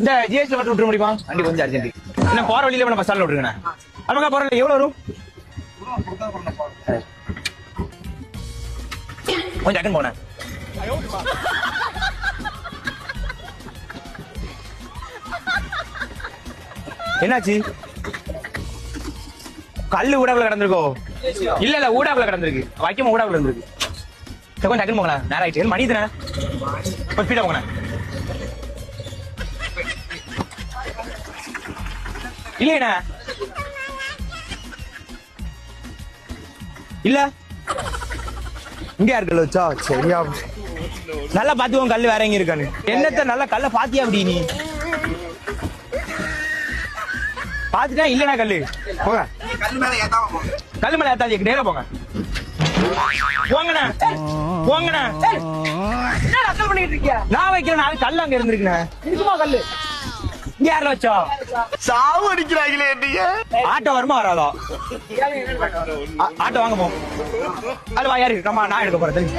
இந்த ஜிஎஸ்டி மட்டும் விட்டுற முடியுமா? வண்டி கொஞ்சம் அர்ஜென்ட். என்ன போற வழியில வேணா பஸ் ஸ்டாண்ட்ல விட்டுருங்கண்ணா. நமக்கா போற வழியில எவ்வளவு வரும்? கொஞ்சம் அட்டன் போனேன். என்னாச்சு? கல்லு ஊடாக்குள்ள கிடந்திருக்கோ? இல்ல ஊடாக்குள்ள கிடந்திருக்கு. வைக்கமா ஊடாக்குள்ள இருந்திருக்கு. கொஞ்சம் அட்டன் போங்களா? நேரம் ஆயிடுச்சு. மணி தானே? கொஞ்சம் ஸ்பீடா போங்கண்ணா. இல்லையண்ணா இல்ல இங்க யாரு வச்சா? சரியா நல்லா பாத்துக்கோங்க. கல்லு வேற எங்க இருக்கான்னு. என்னத்த நல்லா கல்ல பாத்தியா? அப்படி நீ பாத்துட்டா இல்லனா கல்லு போங்க. கல்லு மேல ஏத்தாது. நேரா போங்க. போங்கண்ணா போங்கண்ணா. என்ன அக்கல் பண்ணிட்டு இருக்கியா? நான் வைக்கிறேன். நான் கல்லு அங்க இருந்திருக்கேன். இருக்குமா கல்லு? இங்க யாரில் வச்சா? சாவு அடிக்கிறாங்களே. ஆட்டோ வருமா வராதோ? ஆட்டோ வாங்க போ. அது யாரு? நான் எடுக்க போறேன்.